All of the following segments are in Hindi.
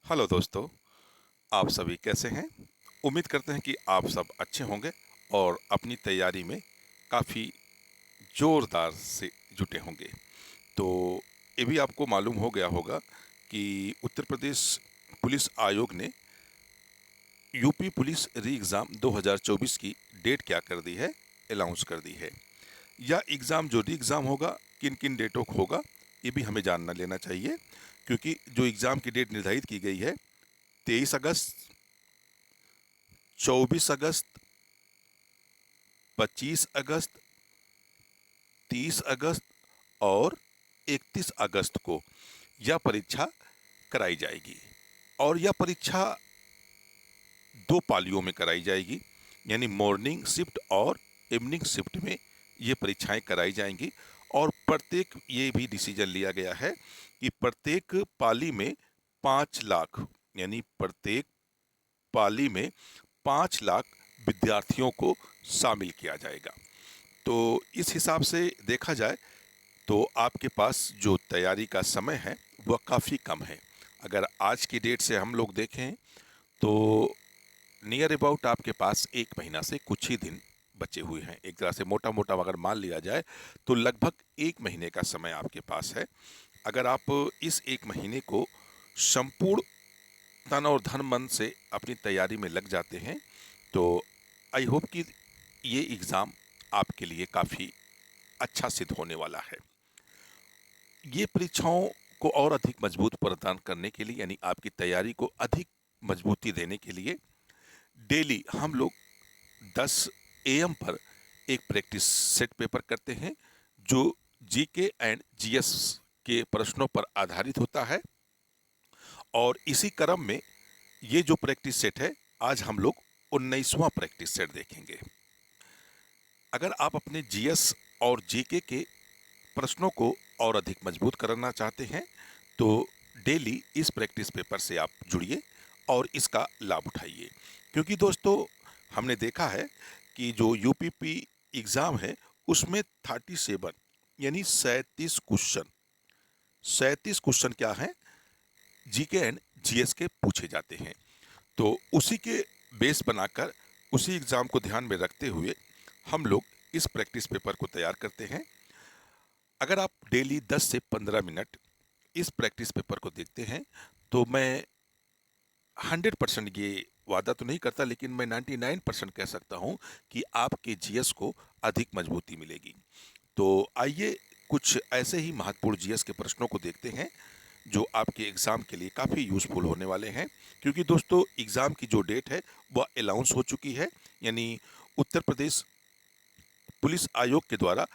हेलो दोस्तों, आप सभी कैसे हैं? उम्मीद करते हैं कि आप सब अच्छे होंगे और अपनी तैयारी में काफ़ी ज़ोरदार से जुटे होंगे। तो ये भी आपको मालूम हो गया होगा कि उत्तर प्रदेश पुलिस आयोग ने यूपी पुलिस री एग्ज़ाम 2024 की डेट क्या कर दी है, अनाउंस कर दी है। यह एग्ज़ाम जो री एग्ज़ाम होगा किन किन डेटों को होगा, ये भी हमें जानना लेना चाहिए, क्योंकि जो एग्ज़ाम की डेट निर्धारित की गई है 23 अगस्त, 24 अगस्त, 25 अगस्त, 30 अगस्त और 31 अगस्त को यह परीक्षा कराई जाएगी। और यह परीक्षा दो पालियों में कराई जाएगी, यानी मॉर्निंग शिफ्ट और इवनिंग शिफ्ट में ये परीक्षाएं कराई जाएंगी। और प्रत्येक ये भी डिसीजन लिया गया है कि प्रत्येक पाली में 5 लाख, यानी प्रत्येक पाली में 5 लाख विद्यार्थियों को शामिल किया जाएगा। तो इस हिसाब से देखा जाए तो आपके पास जो तैयारी का समय है वह काफ़ी कम है। अगर आज की डेट से हम लोग देखें तो नियर अबाउट आपके पास 1 महीना से कुछ ही दिन बचे हुए हैं। एक तरह से मोटा मोटा अगर मान लिया जाए तो लगभग 1 महीने का समय आपके पास है। अगर आप इस 1 महीने को संपूर्ण तन और धन मन से अपनी तैयारी में लग जाते हैं तो आई होप कि ये एग्ज़ाम आपके लिए काफ़ी अच्छा सिद्ध होने वाला है। ये परीक्षाओं को और अधिक मजबूत प्रदान करने के लिए, यानी आपकी तैयारी को अधिक मजबूती देने के लिए, डेली हम लोग 10 AM पर एक प्रैक्टिस सेट पेपर करते हैं जो जीके एंड जीएस के प्रश्नों पर आधारित होता है। और इसी क्रम में ये जो प्रैक्टिस सेट है, आज हम लोग 19वां प्रैक्टिस सेट देखेंगे। अगर आप अपने जीएस और जीके के प्रश्नों को और अधिक मजबूत करना चाहते हैं तो डेली इस प्रैक्टिस पेपर से आप जुड़िए और इसका लाभ उठाइए। क्योंकि दोस्तों, हमने देखा है कि जो यूपीपी एग्ज़ाम है उसमें 37, यानी 37 क्वेश्चन क्या हैं, जीके एंड जीएस के पूछे जाते हैं। तो उसी के बेस बनाकर, उसी एग्ज़ाम को ध्यान में रखते हुए हम लोग इस प्रैक्टिस पेपर को तैयार करते हैं। अगर आप डेली 10 से 15 मिनट इस प्रैक्टिस पेपर को देखते हैं तो मैं 100% ये वादा तो नहीं करता, लेकिन मैं 99% कह सकता हूँ कि आपके जीएस को अधिक मजबूती मिलेगी। तो आइए कुछ ऐसे ही महत्वपूर्ण जीएस के प्रश्नों को देखते हैं जो आपके एग्ज़ाम के लिए काफ़ी यूज़फुल होने वाले हैं। क्योंकि दोस्तों, एग्ज़ाम की जो डेट है वह अनाउंस हो चुकी है, यानी उत्तर प्रदेश पुलिस आयोग के द्वारा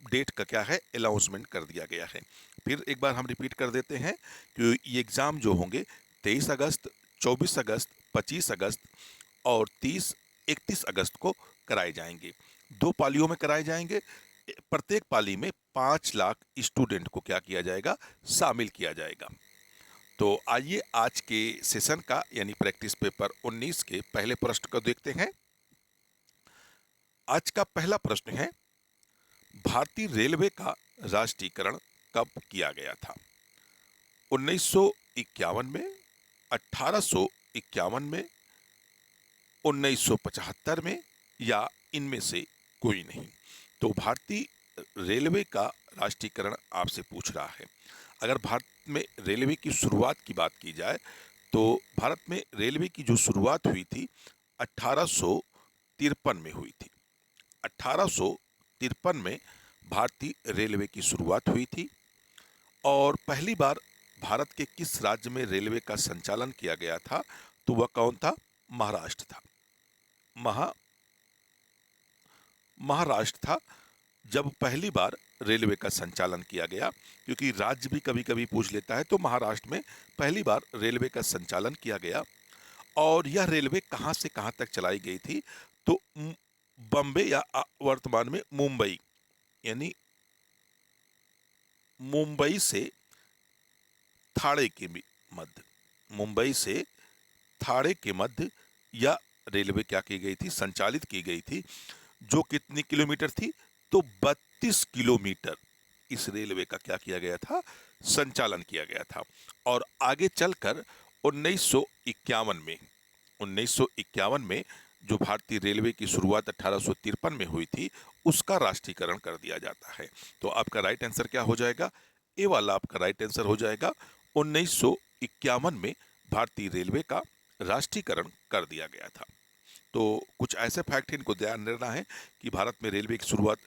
डेट का क्या है, अनाउंसमेंट कर दिया गया है। फिर एक बार हम रिपीट कर देते हैं कि ये एग्ज़ाम जो होंगे 23 अगस्त, 24 अगस्त, 25 अगस्त और 30-31 अगस्त को कराए जाएंगे। दो पालियों में कराए जाएंगे। प्रत्येक पाली में 5 लाख स्टूडेंट को क्या किया जाएगा, शामिल किया जाएगा। तो आइए आज के सेशन का, यानी प्रैक्टिस पेपर 19 के पहले प्रश्न को देखते हैं। आज का पहला प्रश्न है, भारतीय रेलवे का राष्ट्रीयकरण कब किया गया था? 1951 में, 1851 में, 1975 में, या इनमें से कोई नहीं? तो भारतीय रेलवे का राष्ट्रीयकरण आपसे पूछ रहा है। अगर भारत में रेलवे की शुरुआत की बात की जाए तो भारत में रेलवे की जो शुरुआत हुई थी 1853 में हुई थी। 1853 में भारतीय रेलवे की शुरुआत हुई थी। और पहली बार भारत के किस राज्य में रेलवे का संचालन किया गया था? तो वह कौन था? महाराष्ट्र था। महा महाराष्ट्र था जब पहली बार रेलवे का संचालन किया गया। क्योंकि राज्य भी कभी कभी पूछ लेता है, तो महाराष्ट्र में पहली बार रेलवे का संचालन किया गया। और यह रेलवे कहाँ से कहाँ तक चलाई गई थी? तो बम्बे या वर्तमान में मुंबई, यानी मुंबई से थाड़े के मध्य, मुंबई से थाड़े के मध्य यह रेलवे क्या की गई थी, संचालित की गई थी। जो कितनी किलोमीटर थी? तो 32 किलोमीटर इस रेलवे का क्या किया गया था, संचालन किया गया था। और आगे चलकर 1951 में 1951 में जो भारतीय रेलवे की शुरुआत 1853 में हुई थी, उसका राष्ट्रीयकरण कर दिया जाता है। तो आपका राइट आंसर क्या हो जाएगा? ए वाला आपका राइट आंसर हो जाएगा। 1951 में भारतीय रेलवे का राष्ट्रीयकरण कर दिया गया था। तो कुछ ऐसे फैक्ट इनको ध्यान रखना है कि भारत में रेलवे की शुरुआत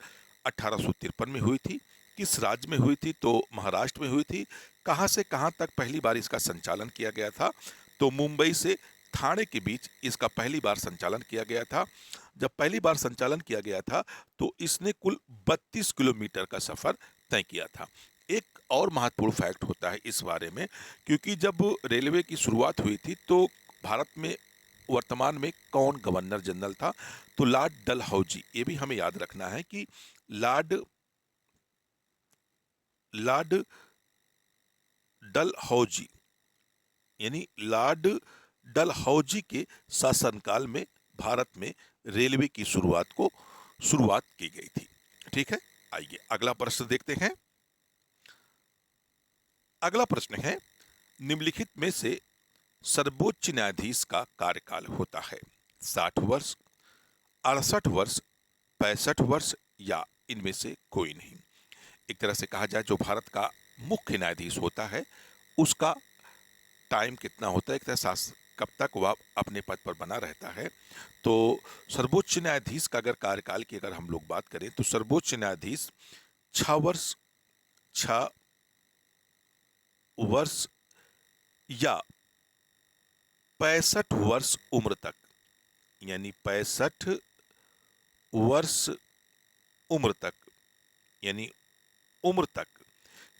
1853 में हुई थी। किस राज्य में हुई थी? तो महाराष्ट्र में हुई थी। कहाँ से कहाँ तक पहली बार इसका संचालन किया गया था? तो मुंबई से ठाणे के बीच इसका पहली बार संचालन किया गया था। जब पहली बार संचालन किया गया था तो इसने कुल 32 किलोमीटर का सफर तय किया था। एक और महत्वपूर्ण फैक्ट होता है इस बारे में, क्योंकि जब रेलवे की शुरुआत हुई थी तो भारत में वर्तमान में कौन गवर्नर जनरल था? तो लॉर्ड डलहौजी। ये भी हमें याद रखना है कि लॉर्ड लॉर्ड डलहौजी यानी लॉर्ड डलहौजी के शासनकाल में भारत में रेलवे की शुरुआत की गई थी। ठीक है, आइए अगला प्रश्न देखते हैं। अगला प्रश्न है, निम्नलिखित में से सर्वोच्च न्यायाधीश का कार्यकाल होता है 60 वर्ष, 68 वर्ष, 65 वर्ष या इनमें से कोई नहीं। एक तरह से कहा जाए जो भारत का मुख्य न्यायाधीश होता है उसका टाइम कितना होता है, एक तरह से कब तक वह अपने पद पर बना रहता है। तो सर्वोच्च न्यायाधीश का अगर कार्यकाल की अगर हम लोग बात करें तो सर्वोच्च न्यायाधीश 6 वर्ष, 6 वर्ष या 65 वर्ष उम्र तक, यानी 65 वर्ष उम्र तक, यानी उम्र तक,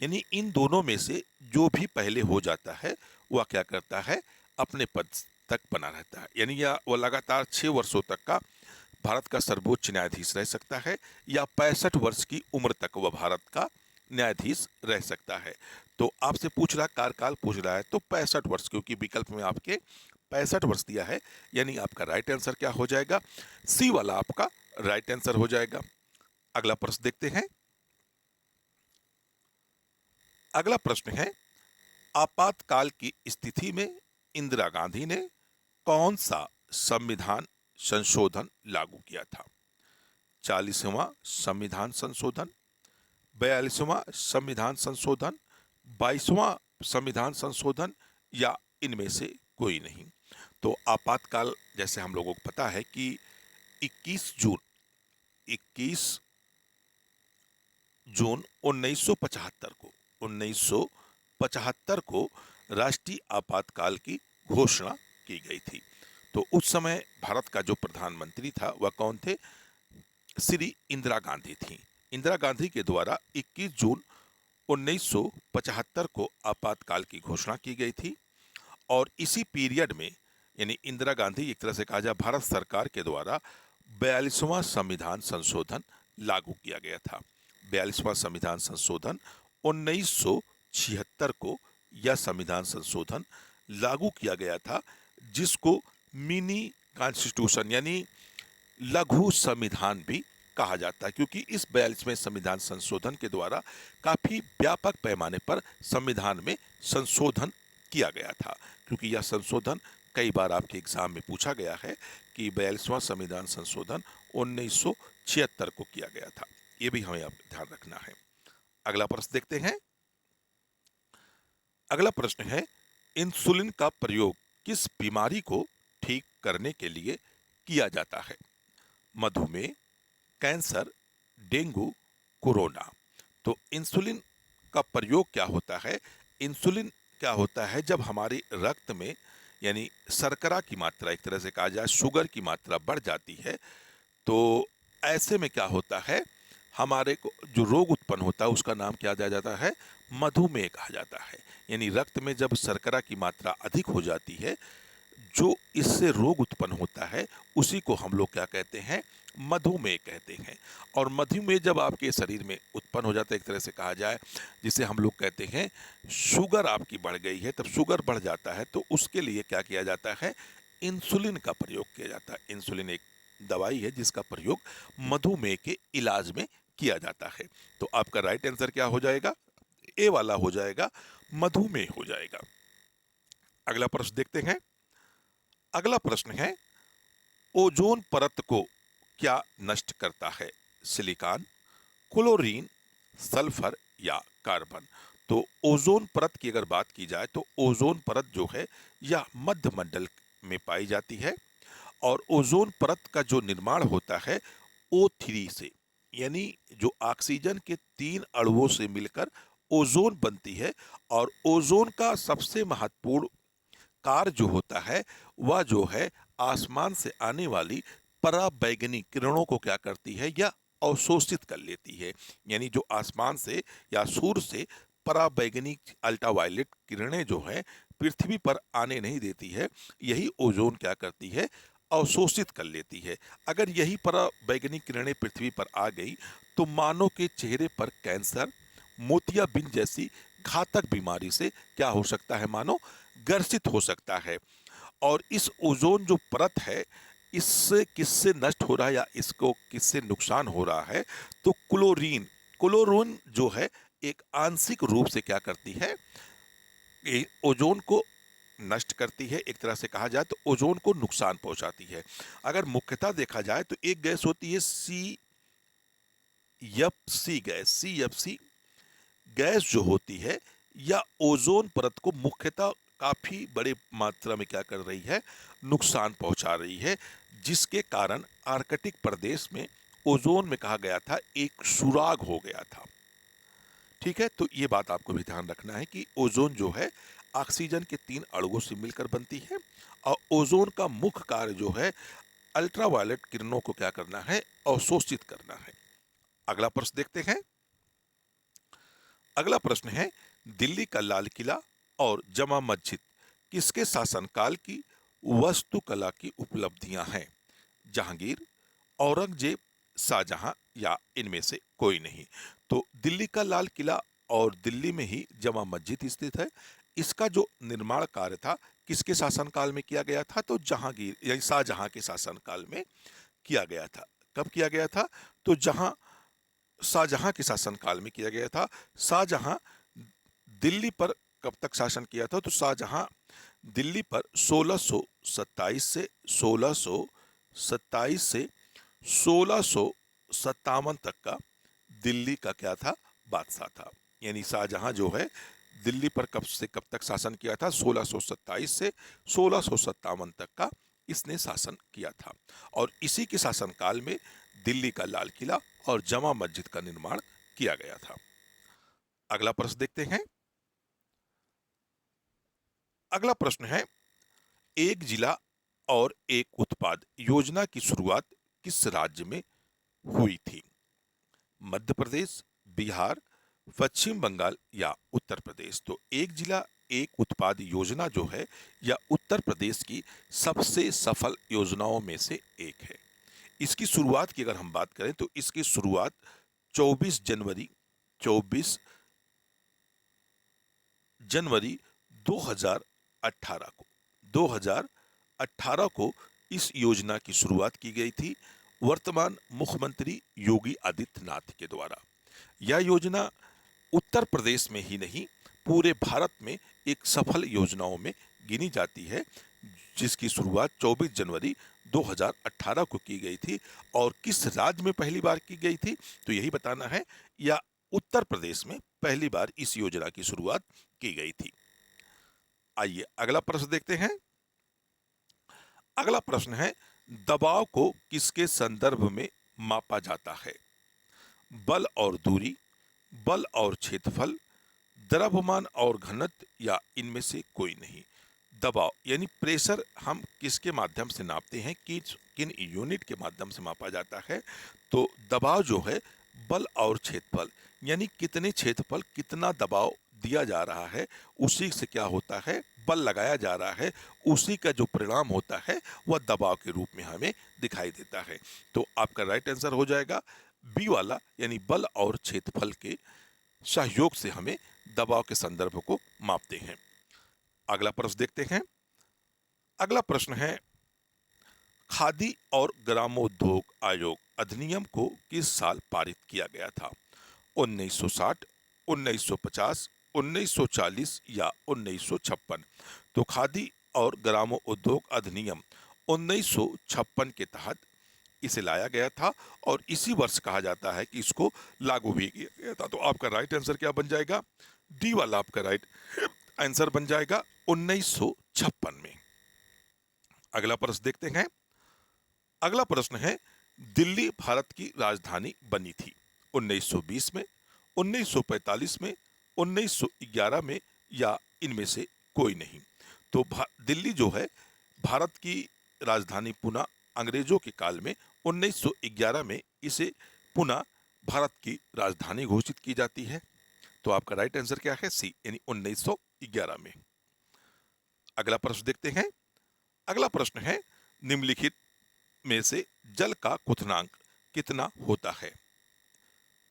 यानी इन दोनों में से जो भी पहले हो जाता है वह क्या करता है? अपने पद तक बना रहता है। यानी या वह लगातार 6 वर्षों तक का भारत का सर्वोच्च न्यायाधीश रह सकता है या 65 वर्ष की उम्र तक वह भारत का न्यायाधीश रह सकता है। तो आपसे पूछ रहा कार्यकाल पूछ रहा है तो 65 वर्ष, क्योंकि विकल्प में आपके 65 वर्ष दिया है, यानी आपका राइट आंसर क्या हो जाएगा? सी वाला आपका राइट आंसर हो जाएगा। अगला प्रश्न देखते हैं। अगला प्रश्न है, आपातकाल की स्थिति में इंदिरा गांधी ने कौन सा संविधान संशोधन लागू किया था? 40वां संविधान संशोधन, 42वां संविधान संशोधन, 22वां संविधान संशोधन या इनमें से कोई नहीं। तो आपातकाल जैसे हम लोगों को पता है कि 21 जून 1975 को राष्ट्रीय आपातकाल की घोषणा की गई थी। तो उस समय भारत का जो प्रधानमंत्री था वह कौन थे? श्री इंदिरा गांधी थी। इंदिरा गांधी के द्वारा 21 जून 1975 को आपातकाल की घोषणा की गई थी और इसी पीरियड में यानी इंदिरा गांधी एक तरह से कहा जाए भारत सरकार के द्वारा 42वां संविधान संशोधन लागू किया गया था। 42वां संविधान संशोधन 1976 को यह संविधान संशोधन लागू किया गया था, जिसको मिनी कॉन्स्टिट्यूशन यानी लघु संविधान भी कहा जाता है, क्योंकि इस 42वें संविधान संशोधन के द्वारा काफी व्यापक पैमाने पर संविधान में संशोधन किया गया था। क्योंकि यह संशोधन कई बार आपके एग्जाम में पूछा गया है कि 42वां संविधान संशोधन 1976 को किया गया था। ये भी हमें आप ध्यान रखना है। अगला प्रश्न देखते हैं। अगला प्रश्न है, इंसुलिन का प्रयोग किस बीमारी को ठीक करने के लिए किया जाता है? मधुमेह, कैंसर, डेंगू, कोरोना। तो इंसुलिन का प्रयोग क्या होता है? इंसुलिन क्या होता है जब हमारे रक्त में यानी शर्करा की मात्रा, एक तरह से कहा जाए शुगर की मात्रा बढ़ जाती है, तो ऐसे में क्या होता है, हमारे को जो रोग उत्पन्न होता है उसका नाम क्या दिया जाता है? मधुमेह कहा जाता है। यानी रक्त में जब शर्करा की मात्रा अधिक हो जाती है, जो इससे रोग उत्पन्न होता है उसी को हम लोग क्या कहते हैं? मधुमेह कहते हैं। और मधुमेह जब आपके शरीर में उत्पन्न हो जाता है, एक तरह से कहा जाए जिसे हम लोग कहते हैं शुगर आपकी बढ़ गई है, तब शुगर बढ़ जाता है तो उसके लिए क्या किया जाता है? इंसुलिन का प्रयोग किया जाता है। इंसुलिन एक दवाई है जिसका प्रयोग मधुमेह के इलाज में किया जाता है। तो आपका राइट आंसर क्या हो जाएगा? ए वाला हो जाएगा, मधुमेह हो जाएगा। अगला प्रश्न देखते हैं। अगला प्रश्न है, ओजोन परत को क्या नष्ट करता है? सिलिकॉन, क्लोरीन, सल्फर या कार्बन? तो ओजोन परत की अगर बात की जाए तो ओजोन परत जो है यह मध्य मंडल में पाई जाती है और ओजोन परत का जो निर्माण होता है O3 से, यानी जो ऑक्सीजन के 3 अणुओं से मिलकर ओजोन बनती है। और ओजोन का सबसे महत्वपूर्ण कार्य जो होता है वह जो है आसमान से आने वाली पराबैंगनी किरणों को क्या करती है या अवशोषित कर लेती है। यानी जो आसमान से या सूर्य से पराबैंगनी अल्ट्रावायलेट किरणें जो है पृथ्वी पर आने नहीं देती है, यही ओजोन क्या करती है, अवशोषित कर लेती है। अगर यही पराबैंगनी किरणें पृथ्वी पर आ गई तो मानव के चेहरे पर कैंसर, मोतियाबिंद जैसी घातक बीमारी से क्या हो सकता है, मानो ग्रसित हो सकता है। और इस ओजोन जो परत है इससे किससे नष्ट हो रहा है या इसको किससे नुकसान हो रहा है? तो क्लोरीन, क्लोरीन जो है एक आंशिक रूप से क्या करती है, ओजोन को नष्ट करती है। एक तरह से कहा जाए तो ओजोन को नुकसान पहुंचाती है। अगर मुख्यतः देखा जाए तो एक गैस होती है CFC गैस। CFC गैस जो होती है या ओजोन परत को मुख्यतः काफी बड़े मात्रा में क्या कर रही है, नुकसान पहुंचा रही है, जिसके कारण आर्कटिक प्रदेश में ओजोन में कहा गया था एक सुराग हो गया था। ठीक है, तो ये बात आपको भी ध्यान रखना है कि ओजोन जो है ऑक्सीजन के 3 अणुओं से मिलकर बनती है और ओजोन का मुख्य कार्य जो है अल्ट्रावायलेट किरणों को क्या करना है, अवशोषित करना है। अगला प्रश्न देखते हैं। अगला प्रश्न है, दिल्ली का लाल किला और जमा मस्जिद किसके शासनकाल की वास्तुकला की उपलब्धियां हैं? जहांगीर, औरंगजेब, शाहजहां या इनमें से कोई नहीं? तो दिल्ली का लाल किला और दिल्ली में ही जमा मस्जिद स्थित है। इसका जो निर्माण कार्य था किसके शासनकाल में किया गया था? तो जहांगीर यानी शाहजहां के शासनकाल में किया गया था। कब किया गया था? तो जहां शाहजहां के शासनकाल में किया गया था। शाहजहां दिल्ली पर कब तक शासन किया था? तो शाहजहां दिल्ली पर 1627 से 1627 से 1657 तक का दिल्ली का क्या था, बादशाह था। यानी शाहजहां जो है दिल्ली पर कब से कब तक शासन किया था? 1627 से 1657 तक का इसने शासन किया था। और इसी के शासनकाल में दिल्ली का लाल किला और जमा मस्जिद का निर्माण किया गया था। अगला प्रश्न देखते हैं। अगला प्रश्न है, एक जिला और एक उत्पाद योजना की शुरुआत किस राज्य में हुई थी? मध्य प्रदेश, बिहार, पश्चिम बंगाल या उत्तर प्रदेश? तो एक जिला एक उत्पाद योजना जो है यह उत्तर प्रदेश की सबसे सफल योजनाओं में से एक है। इसकी शुरुआत की अगर हम बात करें तो इसकी शुरुआत 24 जनवरी 24 जनवरी 2018 को 2018 को इस योजना की शुरुआत की गई थी वर्तमान मुख्यमंत्री योगी आदित्यनाथ के द्वारा। यह योजना उत्तर प्रदेश में ही नहीं पूरे भारत में एक सफल योजनाओं में गिनी जाती है, जिसकी शुरुआत 24 जनवरी 2018 को की गई थी। और किस राज्य में पहली बार की गई थी तो यही बताना है, या उत्तर प्रदेश में पहली बार इस योजना की शुरुआत की गई थी। आइए अगला प्रश्न देखते हैं। अगला प्रश्न है, दबाव को किसके संदर्भ में मापा जाता है? बल और दूरी, बल और क्षेत्रफल, द्रव्यमान और घनत्व या इनमें से कोई नहीं? दबाव यानी प्रेशर हम किसके माध्यम से नापते हैं, किन यूनिट के माध्यम से मापा जाता है? तो दबाव जो है बल और क्षेत्रफल, यानी कितने क्षेत्रफल कितना दबाव दिया जा रहा है उसी से क्या होता है, बल लगाया जा रहा है, उसी का जो परिणाम होता है वह दबाव के रूप में हमें दिखाई देता है। तो आपका राइट आंसर हो जाएगा बी वाला, यानी बल और क्षेत्रफल के सहयोग से हमें दबाव के संदर्भ को मापते हैं। अगला प्रश्न देखते हैं। अगला प्रश्न है, खादी और ग्रामोद्योग आयोग अधिनियम को किस साल पारित किया गया था? 1960, 1950, 1940 या 1956। तो खादी और ग्रामो उद्योग अधिनियम 1956 के तहत इसे लाया गया था और इसी वर्ष कहा जाता है कि इसको लागू भी किया गया था। तो आपका राइट आंसर क्या बन जाएगा? डी वाला आपका राइट आंसर बन जाएगा 1956 में। अगला प्रश्न देखते हैं। अगला प्रश्न है, दिल्ली भारत की राजधानी बनी थी 1920 में, 1945 में, 1911 में या इनमें से कोई नहीं। तो दिल्ली जो है भारत की राजधानी पुनः अंग्रेजों के काल में 1911 में इसे पुनः भारत की राजधानी घोषित की जाती है। तो आपका राइट आंसर क्या है? सी, यानी 1911 में। अगला प्रश्न देखते हैं। अगला प्रश्न है, निम्नलिखित में से जल का क्वथनांक कितना होता है?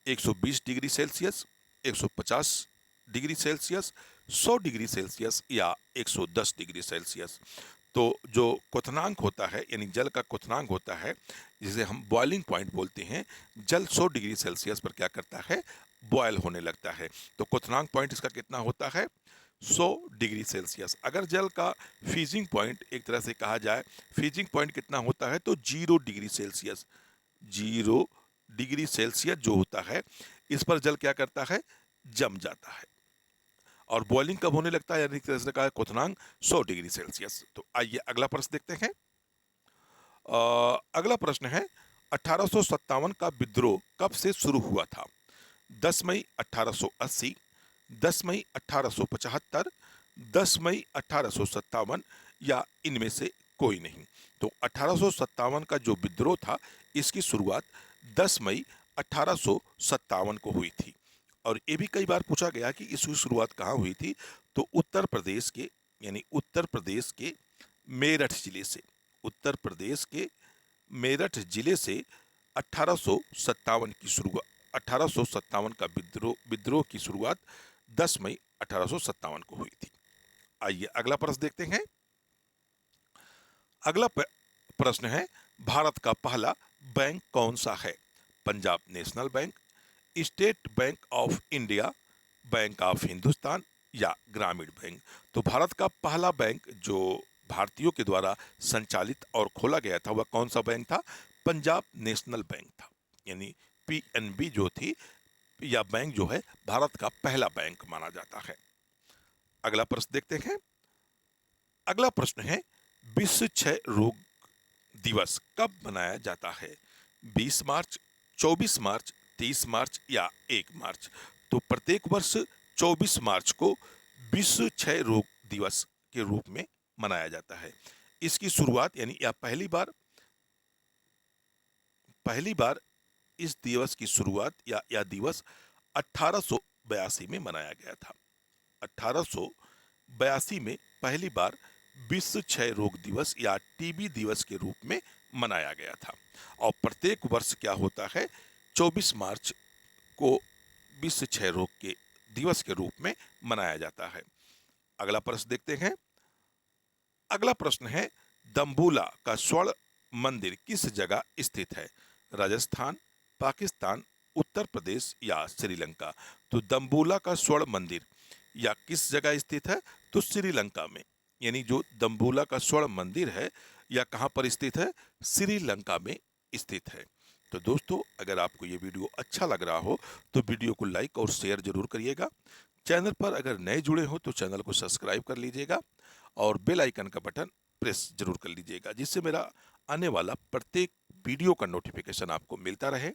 120 degree Celsius, 150 degree Celsius, 100 degree Celsius या 110 डिग्री सेल्सियस। तो जो क्वथनांक होता है, यानी जल का क्वथनांक होता है, जिसे हम बॉइलिंग पॉइंट बोलते हैं, जल 100 डिग्री सेल्सियस पर क्या करता है? बॉयल होने लगता है। तो क्वथनांक पॉइंट इसका कितना होता है? 100 डिग्री सेल्सियस। अगर जल का फ्रीजिंग पॉइंट एक तरह से कहा जाए, फ्रीजिंग पॉइंट कितना होता है? तो 0 डिग्री सेल्सियस। 0 डिग्री सेल्सियस जो होता है, इस पर जल क्या करता है? जम जाता है। और बॉइलिंग कब होने लगता है? यानी एक तरह से कहा है क्वथनांक 100 डिग्री सेल्सियस। तो आइए अगला प्रश्न देखते हैं। अगला प्रश्न है, 1857 का विद्रोह कब से शुरू हुआ था? 10 मई 1880, 10 मई 1875, 10 मई 1857 या इनमें से कोई नहीं। तो 1857 का जो विद्रोह था, इसकी शुरुआत 10 मई 1857 को हुई थी। और ये भी कई बार पूछा गया कि इसकी शुरुआत कहाँ हुई थी? तो उत्तर प्रदेश के, यानी उत्तर प्रदेश के मेरठ जिले से, उत्तर प्रदेश के मेरठ जिले से 1857 की शुरुआत, 1857 का विद्रोह की शुरुआत 10 मई 1857 को हुई थी। आइए अगला प्रश्न देखते हैं। अगला प्रश्न है, भारत का पहला बैंक कौन सा है? Punjab national bank, state bank of India, bank of Hindustan या ग्रामीण बैंक। तो भारत का पहला बैंक जो भारतीयों के द्वारा संचालित और खोला गया था, वह कौन सा बैंक था? पंजाब नेशनल बैंक था। यानी पीएनबी जो थी, या बैंक जो है, भारत का पहला बैंक माना जाता है। अगला प्रश्न देखते हैं। अगला प्रश्न है, विश्व क्षय रोग दिवस कब मनाया जाता है? 20 मार्च, 24 मार्च, 30 मार्च या 1 मार्च। तो प्रत्येक वर्ष 24 मार्च को विश्व क्षय रोग दिवस के रूप में मनाया जाता है। इसकी शुरुआत, यानी या पहली बार इस दिवस की शुरुआत या दिवस 1882 में मनाया गया था। 1882 में पहली बार विश्व क्षय रोग दिवस या टीबी दिवस के रूप में मनाया गया था। और प्रत्येक वर्ष क्या होता है? 24 मार्च को विश्व क्षय रोग के दिवस के रूप में मनाया जाता है। अगला प्रश्न देखते हैं। अगला प्रश्न है, दम्बुला का स्वर्ण मंदिर किस जगह स्थित है? राजस्थान, पाकिस्तान, उत्तर प्रदेश या श्रीलंका। तो दम्बुला का स्वर्ण मंदिर या किस जगह स्थित है? तो श्रीलंका में। यानी जो दम्बुला का स्वर्ण मंदिर है, या कहाँ पर स्थित है? श्रीलंका में स्थित है। तो दोस्तों, अगर आपको ये वीडियो अच्छा लग रहा हो तो वीडियो को लाइक और शेयर जरूर करिएगा। चैनल पर अगर नए जुड़े हो तो चैनल को सब्सक्राइब कर लीजिएगा और बेल आइकन का बटन प्रेस जरूर कर लीजिएगा, जिससे मेरा आने वाला प्रत्येक वीडियो का नोटिफिकेशन आपको मिलता रहे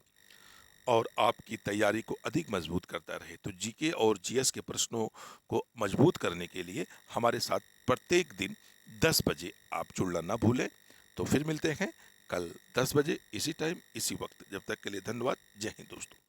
और आपकी तैयारी को अधिक मजबूत करता रहे। तो जीके और जीएस के प्रश्नों को मजबूत करने के लिए हमारे साथ प्रत्येक दिन 10 बजे आप जुड़ना ना भूलें। तो फिर मिलते हैं कल 10 बजे इसी टाइम इसी वक्त। जब तक के लिए धन्यवाद। जय हिंद दोस्तों।